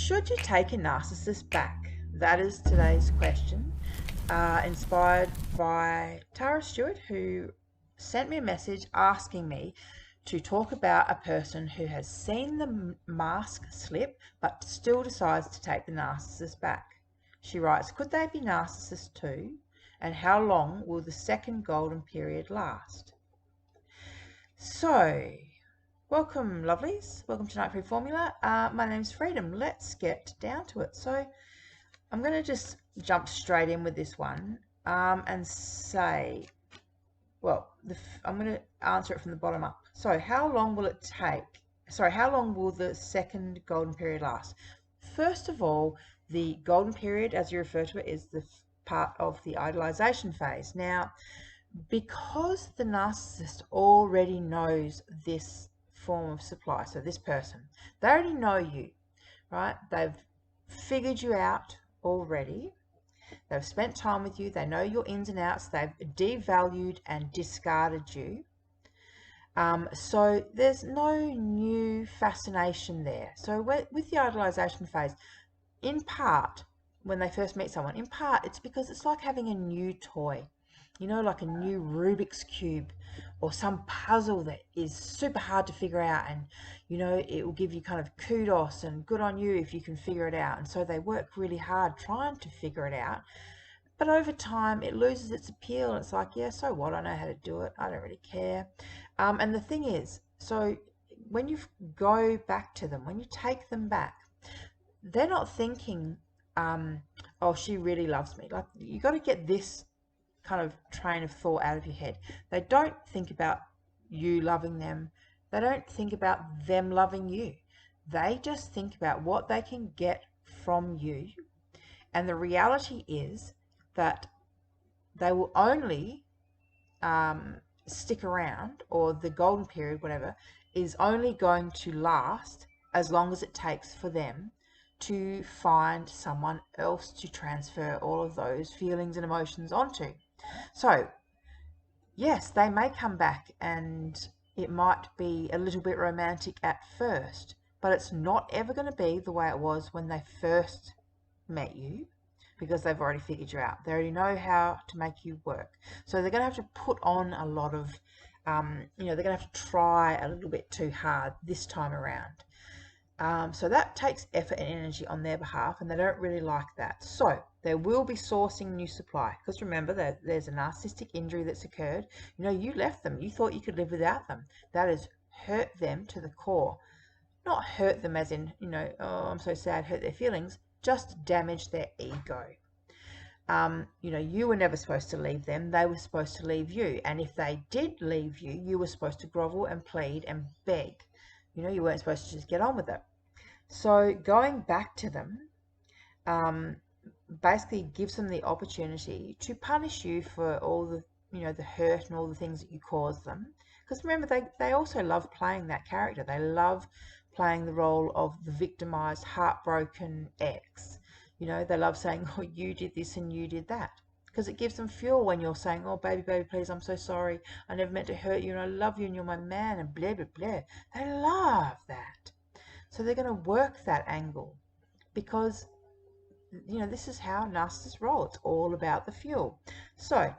Should you take a narcissist back? That is today's question, inspired by Tara Stewart, who sent me a message asking me to talk about a person who has seen the mask slip but still decides to take the narcissist back. She writes, could they be narcissists too? And how long will the second golden period last? So, welcome, lovelies. Welcome to Narc Free Formula. My name's Freedom. Let's get down to it. So, I'm going to just jump straight in with this one and say, well, I'm going to answer it from the bottom up. So, how long will it take? Sorry, how long will the second golden period last? First of all, the golden period, as you refer to it, is the part of the idealization phase. Now, because the narcissist already knows this form of supply, so this person, they already know you, right? They've figured you out already. They've spent time with you. They know your ins and outs. They've devalued and discarded you. So there's no new fascination there. So with the idealization phase, in part, when they first meet someone, in part, it's because it's like having a new toy. You know, like a new Rubik's Cube or some puzzle that is super hard to figure out, and, you know, it will give you kind of kudos and good on you if you can figure it out. And so they work really hard trying to figure it out. But over time, it loses its appeal, and it's like, yeah, so what? I know how to do it. I don't really care. And the thing is, so when you go back to them, when you take them back, they're not thinking, oh, she really loves me. Like, you got to get this kind of train of thought out of your head. They don't think about you loving them. They don't think about them loving you. They just think about what they can get from you. And the reality is that they will only stick around, or the golden period, whatever, is only going to last as long as it takes for them to find someone else to transfer all of those feelings and emotions onto. So, yes, they may come back and it might be a little bit romantic at first, but it's not ever going to be the way it was when they first met you, because they've already figured you out. They already know how to make you work. So they're going to have to put on a lot of, they're going to have to try a little bit too hard this time around. So that takes effort and energy on their behalf, and they don't really like that. So they will be sourcing new supply, because remember that there's a narcissistic injury that's occurred. You know, you left them. You thought you could live without them. That has hurt them to the core. Not hurt them as in, you know, oh, I'm so sad, hurt their feelings, just damage their ego. You know, you were never supposed to leave them. They were supposed to leave you. And if they did leave you, you were supposed to grovel and plead and beg. You know, you weren't supposed to just get on with it. So going back to them basically gives them the opportunity to punish you for all the, you know, the hurt and all the things that you caused them. Because remember, they also love playing that character. They love playing the role of the victimized, heartbroken ex. You know, they love saying, oh, you did this and you did that. Because it gives them fuel when you're saying, oh, baby, baby, please, I'm so sorry. I never meant to hurt you, and I love you, and you're my man, and blah, blah, blah. They love that. So they're going to work that angle, because, you know, this is how narcissists roll. It's all about the fuel. So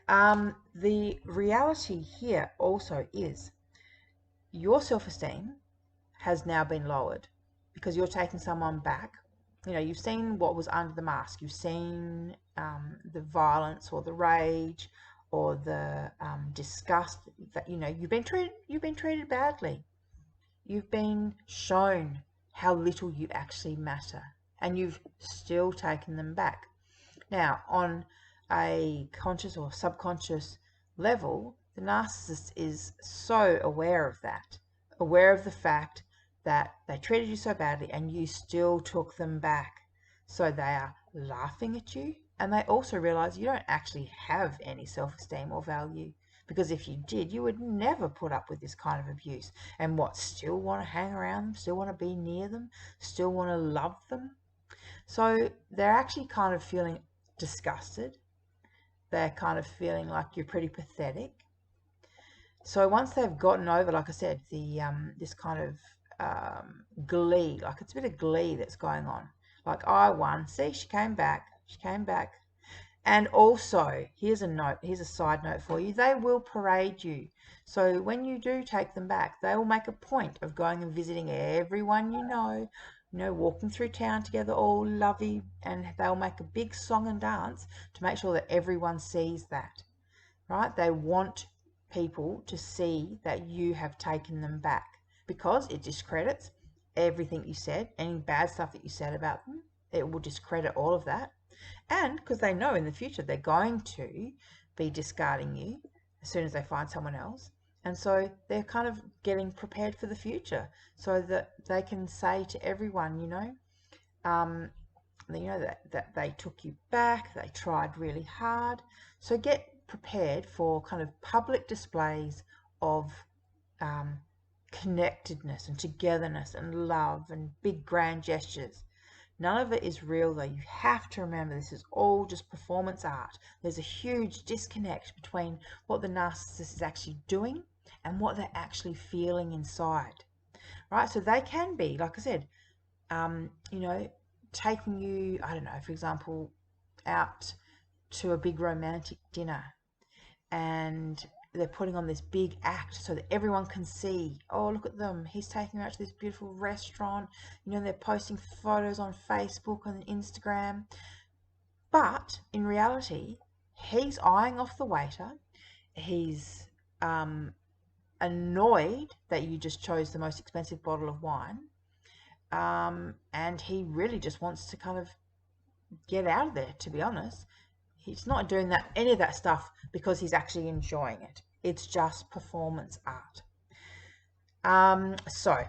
the reality here also is your self-esteem has now been lowered, because you're taking someone back. You know, you've seen what was under the mask. You've seen the violence or the rage or the disgust that, you know, you've been treated badly. You've been shown how little you actually matter, and you've still taken them back. Now, on a conscious or subconscious level, the narcissist is so aware of that, aware of the fact that they treated you so badly and you still took them back. So they are laughing at you, and they also realize you don't actually have any self-esteem or value. Because if you did, you would never put up with this kind of abuse. And what, still want to hang around them, still want to be near them, still want to love them? So they're actually kind of feeling disgusted. They're kind of feeling like you're pretty pathetic. So once they've gotten over, like I said, the this kind of glee, like it's a bit of glee that's going on. Like, I won. See, she came back. She came back. And also, here's a side note for you. They will parade you. So when you do take them back, they will make a point of going and visiting everyone you know, walking through town together, all lovey, and they'll make a big song and dance to make sure that everyone sees that, right? They want people to see that you have taken them back because it discredits everything you said, any bad stuff that you said about them. It will discredit all of that. And because they know in the future they're going to be discarding you as soon as they find someone else. And so they're kind of getting prepared for the future so that they can say to everyone, that they took you back, they tried really hard. So get prepared for kind of public displays of connectedness and togetherness and love and big grand gestures. None of it is real, though. You have to remember this is all just performance art. There's a huge disconnect between what the narcissist is actually doing and what they're actually feeling inside, right? So they can be, like I said, taking you, I don't know, for example, out to a big romantic dinner, and they're putting on this big act so that everyone can see, oh, look at them, he's taking her out to this beautiful restaurant, they're posting photos on Facebook and Instagram. But in reality, he's eyeing off the waiter. He's annoyed that you just chose the most expensive bottle of wine. And he really just wants to kind of get out of there, to be honest. He's not doing any of that stuff because he's actually enjoying it. It's just performance art. So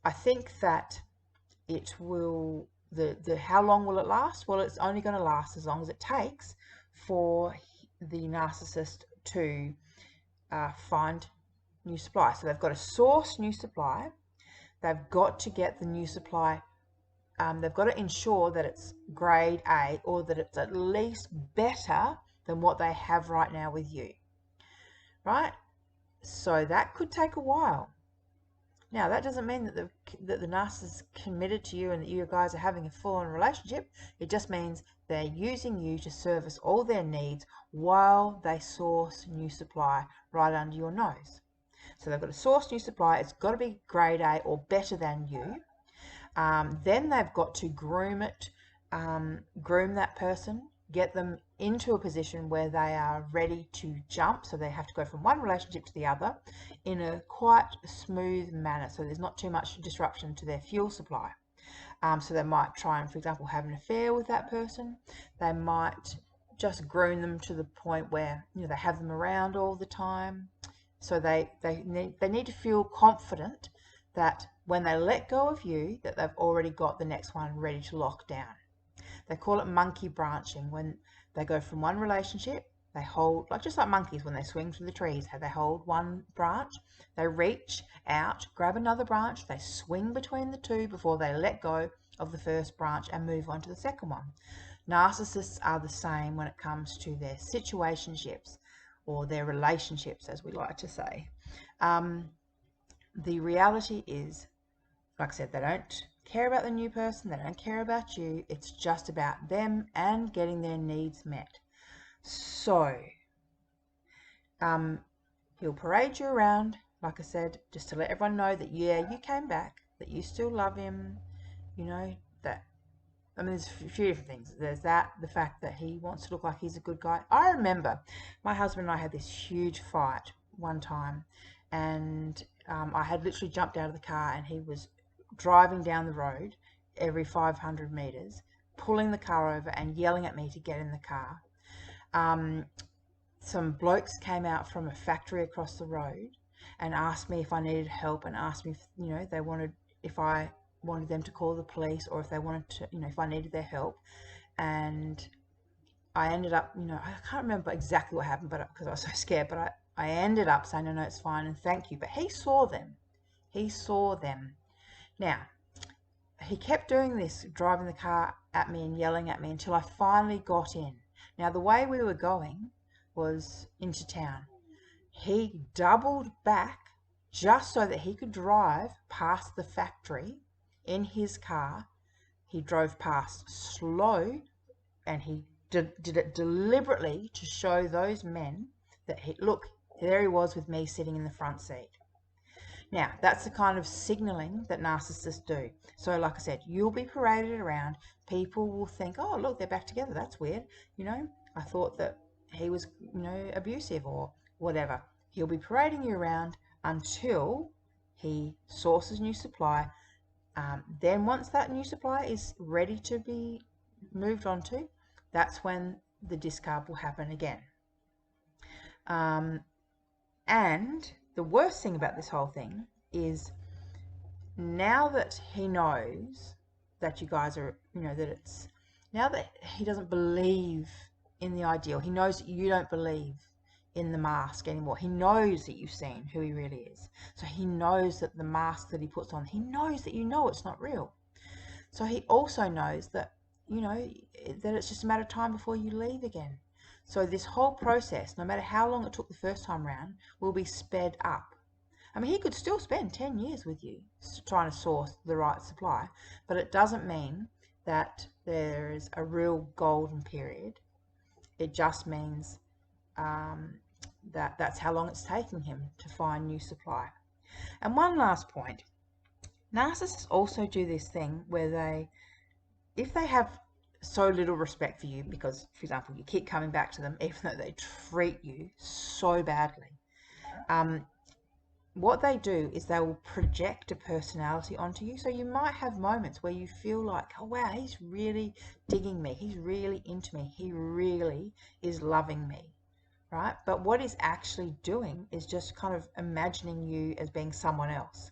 I think that it will, how long will it last? Well, it's only going to last as long as it takes for the narcissist to find new supply. So they've got to source new supply. They've got to get the new supply. They've got to ensure that it's grade A, or that it's at least better than what they have right now with you, right? So that could take a while. Now, that doesn't mean that the narcissist is committed to you and that you guys are having a full-on relationship. It just means they're using you to service all their needs while they source new supply right under your nose. So they've got to source new supply. It's got to be grade A or better than you. Then they've got to groom that person, get them into a position where they are ready to jump. So they have to go from one relationship to the other in a quite smooth manner. So there's not too much disruption to their fuel supply. So they might try and, for example, have an affair with that person. They might just groom them to the point where, they have them around all the time. So they need to feel confident that when they let go of you, that they've already got the next one ready to lock down. They call it monkey branching. When they go from one relationship, they hold, just like monkeys when they swing through the trees, they hold one branch, they reach out, grab another branch, they swing between the two before they let go of the first branch and move on to the second one. Narcissists are the same when it comes to their situationships, or their relationships, as we like to say. The reality is, like I said, they don't care about the new person, they don't care about you. It's just about them and getting their needs met. So he'll parade you around, like I said, just to let everyone know that, yeah, you came back, that you still love him, that, there's a few different things. There's that, the fact that he wants to look like he's a good guy. I remember my husband and I had this huge fight one time, and I had literally jumped out of the car, and he was driving down the road every 500 meters, pulling the car over and yelling at me to get in the car. Some blokes came out from a factory across the road and asked me if I needed help, and asked me if I wanted them to call the police, or if they wanted to, if I needed their help. And I ended up, I can't remember exactly what happened, but because I was so scared, but I ended up saying, no, it's fine and thank you. But he saw them. Now, he kept doing this, driving the car at me and yelling at me, until I finally got in. Now, the way we were going was into town. He doubled back just so that he could drive past the factory in his car. He drove past slow, and he did it deliberately to show those men that, look, there he was with me sitting in the front seat. Now, that's the kind of signaling that narcissists do. So like I said, you'll be paraded around. People will think, oh, look, they're back together. That's weird. I thought that he was, abusive or whatever. He'll be parading you around until he sources new supply. Then once that new supply is ready to be moved on to, that's when the discard will happen again. And the worst thing about this whole thing is, now that he knows that you guys are, now that he doesn't believe in the ideal, he knows that you don't believe in the mask anymore. He knows that you've seen who he really is. So he knows that the mask that he puts on, he knows that it's not real. So he also knows that, that it's just a matter of time before you leave again. So this whole process, no matter how long it took the first time round, will be sped up. I mean, he could still spend 10 years with you trying to source the right supply, but it doesn't mean that there is a real golden period. It just means that's how long it's taking him to find new supply. And one last point, narcissists also do this thing where if they have so little respect for you, because, for example, you keep coming back to them even though they treat you so badly, what they do is they will project a personality onto you. So you might have moments where you feel like, oh wow, he's really digging me, he's really into me, he really is loving me, right? But what he's actually doing is just kind of imagining you as being someone else.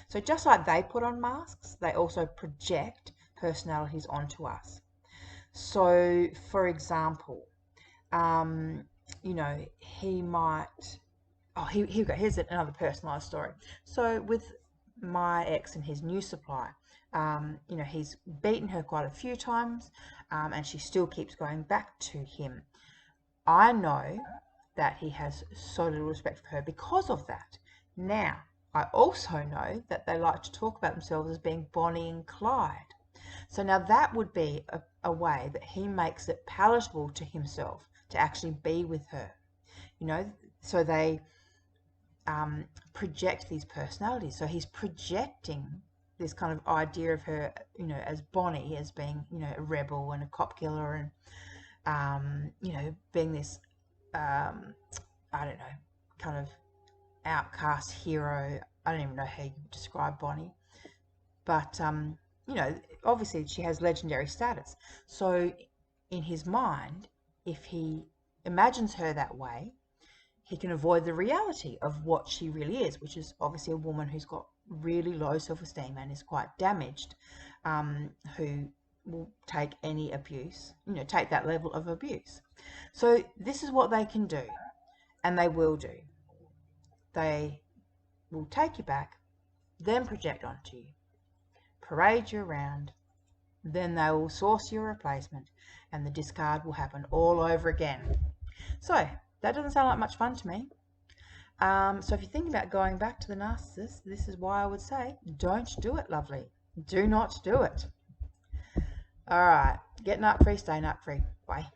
So just like they put on masks, they also project personalities onto us. So for example, he might, here we go, here's another personalized story. So with my ex and his new supply, he's beaten her quite a few times, and she still keeps going back to him. I know that he has so little respect for her because of that. Now, I also know that they like to talk about themselves as being Bonnie and Clyde. So now that would be a way that he makes it palatable to himself to actually be with her. So they project these personalities. So he's projecting this kind of idea of her, as Bonnie, as being, a rebel and a cop killer, and, being this, I don't know, kind of outcast hero. I don't even know how you describe Bonnie. But, obviously she has legendary status. So in his mind, if he imagines her that way, he can avoid the reality of what she really is, which is obviously a woman who's got really low self-esteem and is quite damaged, who will take any abuse, take that level of abuse. So this is what they can do, and they will do. They will take you back, then project onto you, parade you around, then they will source your replacement, and the discard will happen all over again. So that doesn't sound like much fun to me. So if you're thinking about going back to the narcissist, this is why I would say, don't do it, lovely. Do not do it. All right. Get narc free, stay narc free. Bye.